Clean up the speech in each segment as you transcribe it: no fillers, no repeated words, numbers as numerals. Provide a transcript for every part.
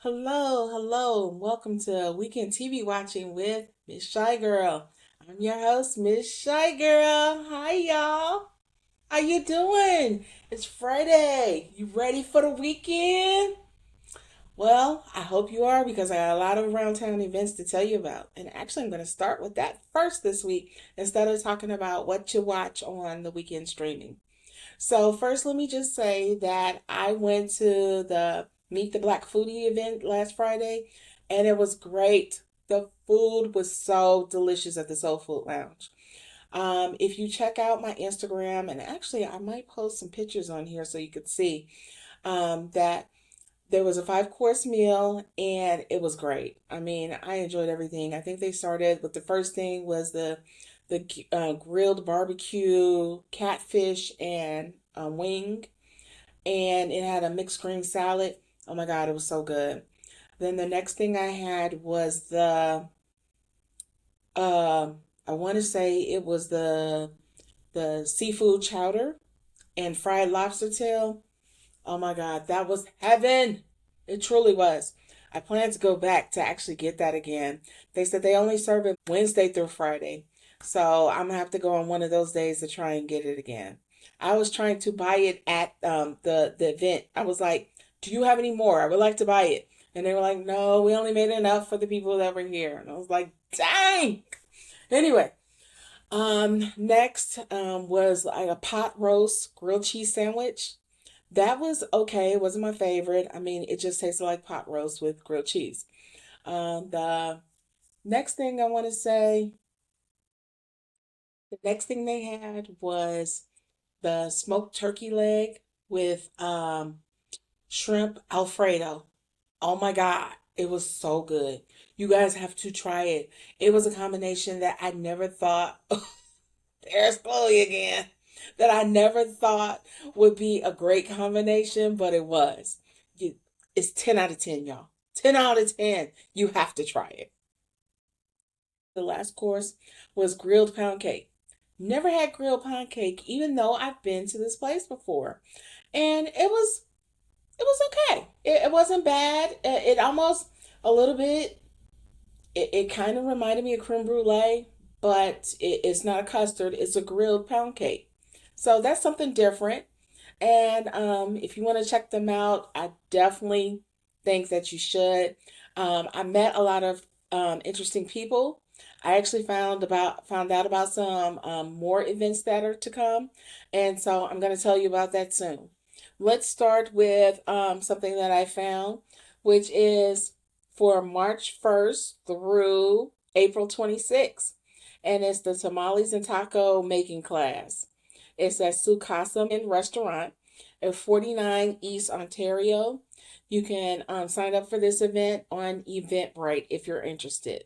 Hello, and welcome to Weekend TV Watching with Mz Chi Gurl. I'm your host, Mz Chi Gurl. Hi, y'all. How you doing? It's Friday. You ready for the weekend? Well, I hope you are because I got a lot of around town events to tell you about. And actually, I'm going to start with that first this week instead of talking about what you watch on the weekend streaming. So first, let me just say that I went to the Meet the Black Foodie event last Friday, and it was great. The food was so delicious at the Soul Food Lounge. If you check out my Instagram, and actually I might post some pictures on here so you could see that there was a five-course meal, and it was great. I mean, I enjoyed everything. I think they started with the first thing was the grilled barbecue catfish and wing, and it had a mixed green salad. Oh my God, it was so good. Then the next thing I had was uh, I want to say it was the seafood chowder and fried lobster tail. Oh my God, that was heaven. It truly was. I plan to go back to actually get that again. They said they only serve it Wednesday through Friday. So I'm gonna have to go on one of those days to try and get it again. I was trying to buy it at the event. I was like, "Do you have any more? I would like to buy it." And they were like, "No, we only made enough for the people that were here." And I was like, "Dang!" Anyway, next was like a pot roast grilled cheese sandwich. That was okay. It wasn't my favorite. I mean, it just tasted like pot roast with grilled cheese. The next thing I want to say, the next thing they had was the smoked turkey leg with shrimp Alfredo. Oh my God, it was so good. You guys have to try it. It was a combination that I never thought, there's Chloe again, that I never thought would be a great combination, but it was. You, it's 10 out of 10, y'all. 10 out of 10. You have to try it. The last course was grilled pound cake. Never had grilled pound cake, even though I've been to this place before. And it was okay. It wasn't bad. It almost a little bit. It kind of reminded me of creme brulee, but it's not a custard. It's a grilled pound cake. So that's something different. And if you want to check them out, I definitely think that you should. I met a lot of interesting people. I actually found out about some more events that are to come, and so I'm going to tell you about that soon. Let's start with something that I found, which is for March 1st through April 26th, and it's the tamales and taco making class. It's at Sukasa in Restaurant at 49 East Ontario. You can sign up for this event on Eventbrite if you're interested.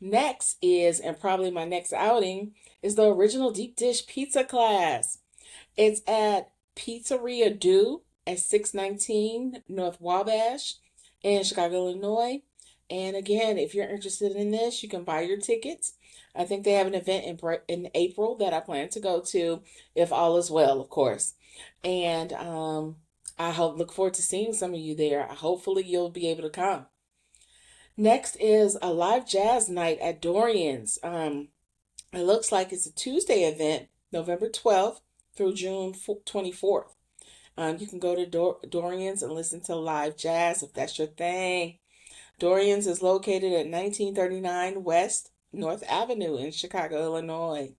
Next is, and probably my next outing, is the original deep dish pizza class. It's at Pizzeria Do at 619 North Wabash in Chicago, Illinois. And again, if you're interested in this, you can buy your tickets. I think they have an event in April that I plan to go to if all is well, of course. And I look forward to seeing some of you there. Hopefully, you'll be able to come. Next is a live jazz night at Dorian's. It looks like it's a Tuesday event, November 12th through June 24th. You can go to Dorian's and listen to live jazz if that's your thing. Dorian's is located at 1939 West North Avenue in Chicago, Illinois.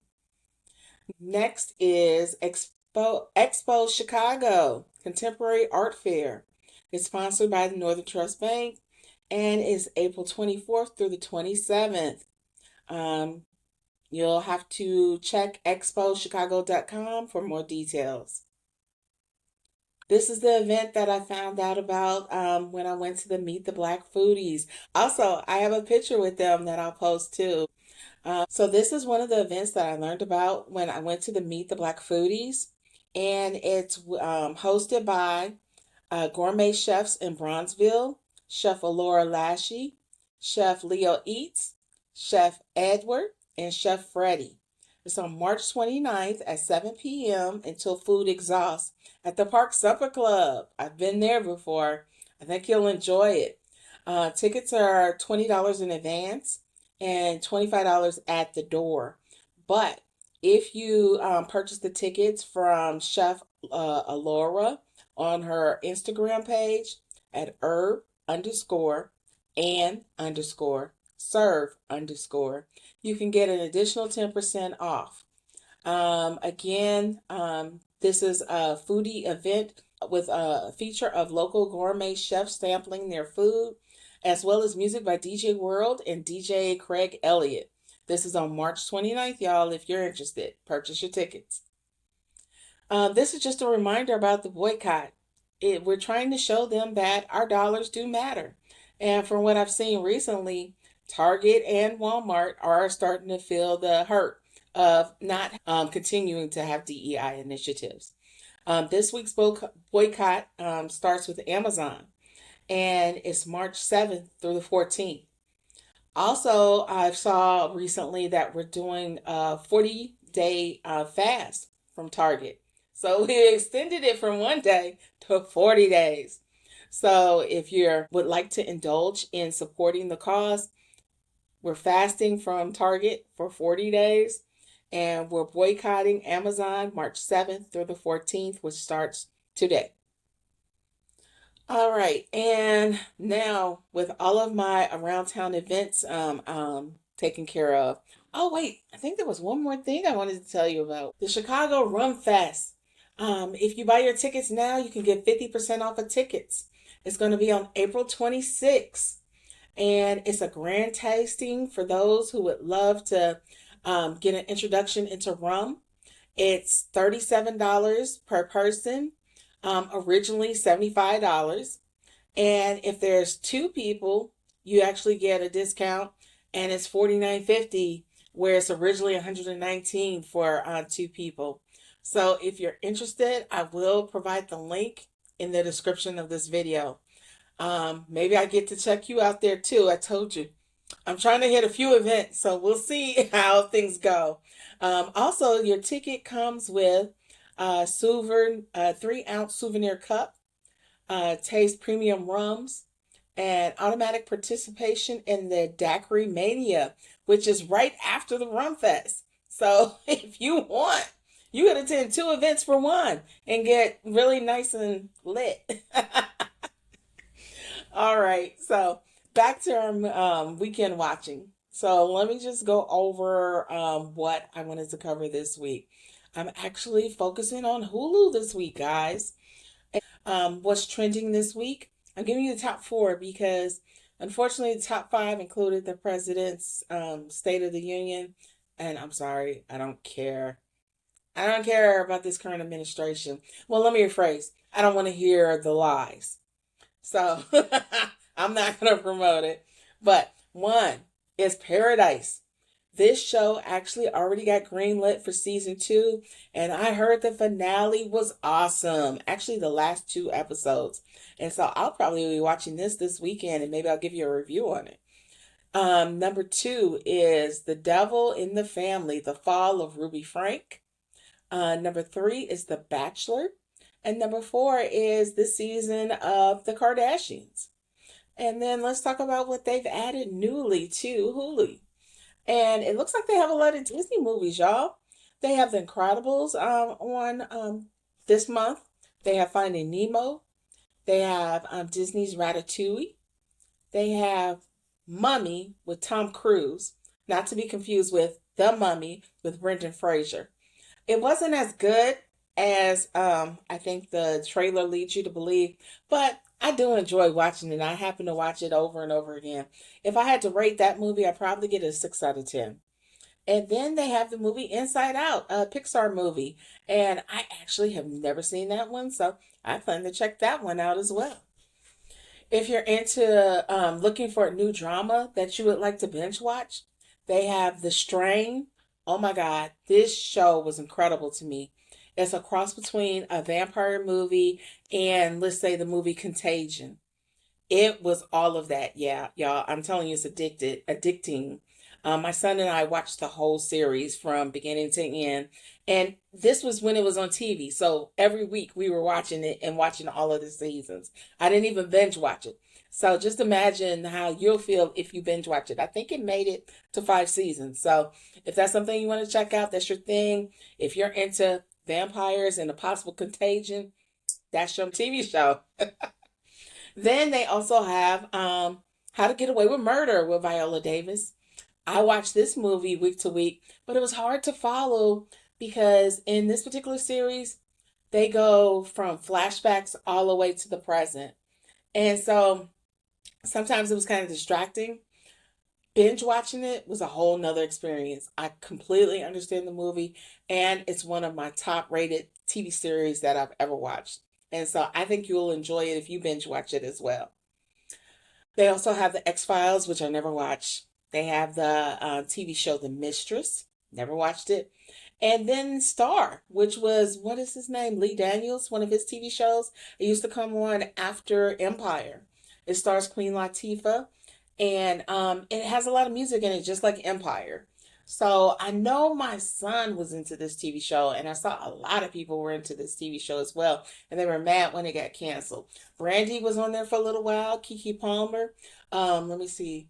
Next is Expo Chicago Contemporary Art Fair. It's sponsored by the Northern Trust Bank and is April 24th through the 27th. Um, you'll have to check expochicago.com for more details. This is the event that I found out about when I went to the Meet the Black Foodies. Also, I have a picture with them that I'll post too. So this is one of the events that I learned about when I went to the Meet the Black Foodies, and it's hosted by gourmet chefs in Bronzeville, Chef Alura Lashaï, Chef Leo Eats, Chef Edward, and Chef Freddie. It's on March 29th at 7 p.m. until food exhausts at the Park Supper Club. I've been there before. I think you'll enjoy it. Tickets are $20 in advance and $25 at the door. But if you purchase the tickets from Chef Alura on her Instagram page at herb underscore and underscore serve underscore, you can get an additional 10% off. This is a foodie event with a feature of local gourmet chefs sampling their food, as well as music by DJ World and DJ Craig Elliott. This is on March 29th, y'all. If you're interested, purchase your tickets. This is just a reminder about the boycott. We're trying to show them that our dollars do matter. And from what I've seen recently, Target and Walmart are starting to feel the hurt of not continuing to have DEI initiatives. This week's boycott starts with Amazon, and it's March 7th through the 14th. Also, I saw recently that we're doing a 40-day fast from Target. So we extended it from 1 day to 40 days. So if you would like to indulge in supporting the cause, we're fasting from Target for 40 days, and we're boycotting Amazon March 7th through the 14th, which starts today. All right, and now with all of my around town events taken care of. Oh wait, I think there was one more thing I wanted to tell you about. The Chicago Rum Fest. If you buy your tickets now, you can get 50% off of tickets. It's going to be on April 26th, and it's a grand tasting for those who would love to get an introduction into rum. It's $37 per person, originally $75. And if there's two people, you actually get a discount, and it's $49.50, where it's originally $119 for two people. So if you're interested, I will provide the link in the description of this video. Maybe I get to check you out there too. I told you. I'm trying to hit a few events, so we'll see how things go. Also, your ticket comes with a 3-ounce souvenir cup, taste premium rums, and automatic participation in the DaiquiriMANIA, which is right after the Rum Fest. So if you want, you can attend two events for one and get really nice and lit. All right, so back to our weekend watching. So let me just go over what I wanted to cover this week. I'm actually focusing on Hulu this week, guys. What's trending this week? I'm giving you the top four because unfortunately the top five included the president's State of the Union. And I'm sorry, I don't care. I don't care about this current administration. Well, let me rephrase. I don't want to hear the lies. So I'm not going to promote it. But one is Paradise. This show actually already got greenlit for season 2, and I heard the finale was awesome. Actually, the last 2 episodes. And so I'll probably be watching this weekend, and maybe I'll give you a review on it. Number 2 is The Devil in the Family, The Fall of Ruby Frank. Number 3 is The Bachelor. And number 4 is the season of The Kardashians. And then let's talk about what they've added newly to Hulu. And it looks like they have a lot of Disney movies, y'all. They have The Incredibles on this month. They have Finding Nemo. They have Disney's Ratatouille. They have Mummy with Tom Cruise, not to be confused with The Mummy with Brendan Fraser. It wasn't as good as I think the trailer leads you to believe, but I do enjoy watching it. I happen to watch it over and over again. If I had to rate that movie, I'd probably get a 6 out of 10. And then they have the movie Inside Out, a Pixar movie. And I actually have never seen that one, so I plan to check that one out as well. If you're into looking for a new drama that you would like to binge watch, they have The Strain. Oh my God, this show was incredible to me. It's a cross between a vampire movie and, let's say, the movie Contagion. It was all of that. Yeah, y'all. I'm telling you, it's addicting. My son and I watched the whole series from beginning to end. And this was when it was on TV. So every week we were watching it and watching all of the seasons. I didn't even binge watch it. So just imagine how you'll feel if you binge watch it. I think it made it to 5 seasons. So if that's something you want to check out, that's your thing. If you're into vampires and a possible contagion, that's your TV show. Then they also have How to Get Away with Murder with Viola Davis. I watched this movie week to week, but it was hard to follow because in this particular series, they go from flashbacks all the way to the present. And so sometimes it was kind of distracting. Binge watching it was a whole nother experience. I completely understand the movie, and it's one of my top rated TV series that I've ever watched. And so I think you'll enjoy it if you binge watch it as well. They also have the X Files, which I never watched. They have the TV show The Mistress. Never watched it. And then Star, which was, what is his name? Lee Daniels, one of his TV shows. It used to come on after Empire. It stars Queen Latifah, and it has a lot of music in it, just like Empire. So I know my son was into this TV show, and I saw a lot of people were into this TV show as well, and they were mad when it got canceled. Brandy was on there for a little while. Kiki Palmer. Let me see,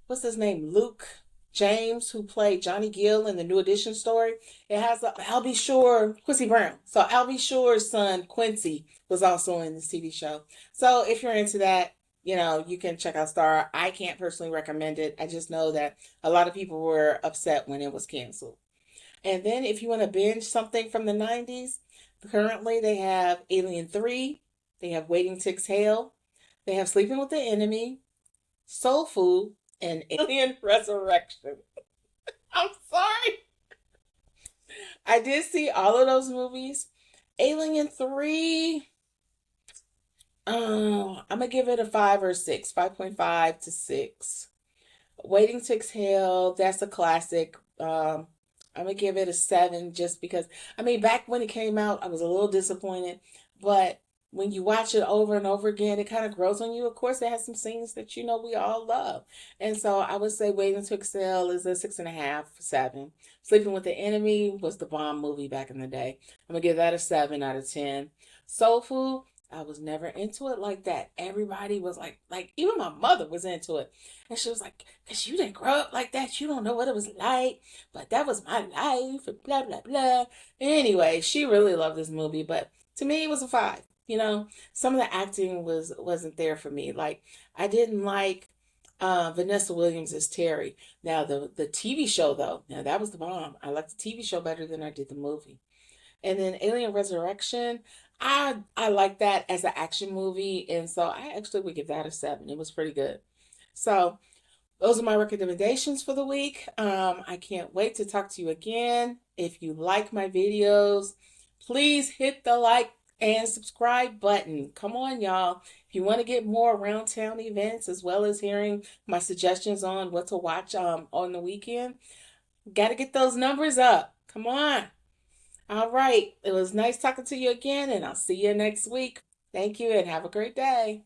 what's his name? Luke James, who played Johnny Gill in the New Edition story. It has Albie Shore, Quincy Brown. So Albie Shore's son Quincy was also in this TV show. So if you're into that, you can check out Star. I can't personally recommend it. I just know that a lot of people were upset when it was canceled. And then if you want to binge something from the 90s, currently they have Alien 3, they have Waiting to Exhale, they have Sleeping with the Enemy, Soul Food, and Alien Resurrection. I'm sorry. I did see all of those movies. Alien 3, I'm gonna give it a 5 or 6, 5.5 to 6. Waiting to Exhale, that's a classic. I'm gonna give it a 7 just because, I mean, back when it came out, I was a little disappointed, but when you watch it over and over again, it kind of grows on you. Of course, it has some scenes that we all love. And so I would say Waiting to Exhale is a 6.5, 7. Sleeping with the Enemy was the bomb movie back in the day. I'm gonna give that a 7 out of 10. Soul Food, I was never into it like that. Everybody was like even my mother was into it. And she was like, because you didn't grow up like that. You don't know what it was like. But that was my life and blah, blah, blah. Anyway, she really loved this movie. But to me, it was a 5. Some of the acting wasn't there for me. Like, I didn't like Vanessa Williams as Terry. Now, the TV show, though, now that was the bomb. I liked the TV show better than I did the movie. And then Alien Resurrection, I like that as an action movie, and so I actually would give that a 7. It was pretty good. So those are my recommendations for the week. I can't wait to talk to you again. If you like my videos, please hit the like and subscribe button. Come on, y'all. If you want to get more around town events as well as hearing my suggestions on what to watch on the weekend, got to get those numbers up. Come on. All right. It was nice talking to you again, and I'll see you next week. Thank you and have a great day.